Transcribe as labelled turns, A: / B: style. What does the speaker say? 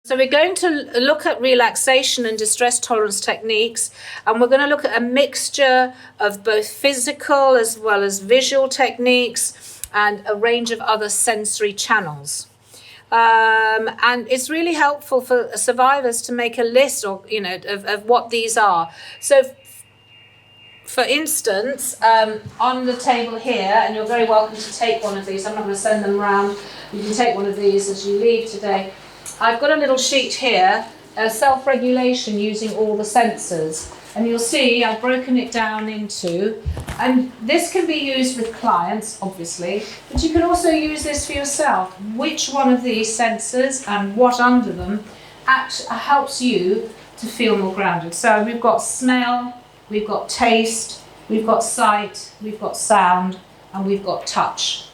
A: So we're going to look at relaxation and distress tolerance techniques, and we're going to look at a mixture of both physical as well as visual techniques and a range of other sensory channels. And it's really helpful for survivors to make a list of what these are. So for instance, on the table here, and you're very welcome to take one of these. I'm not going to send them around. You can take one of these as you leave today. I've got a little sheet here, self-regulation using all the senses. And you'll see I've broken it down into, and this can be used with clients, obviously, but you can also use this for yourself. Which one of these senses and what under them helps you to feel more grounded. So we've got smell, we've got taste, we've got sight, we've got sound, and we've got touch.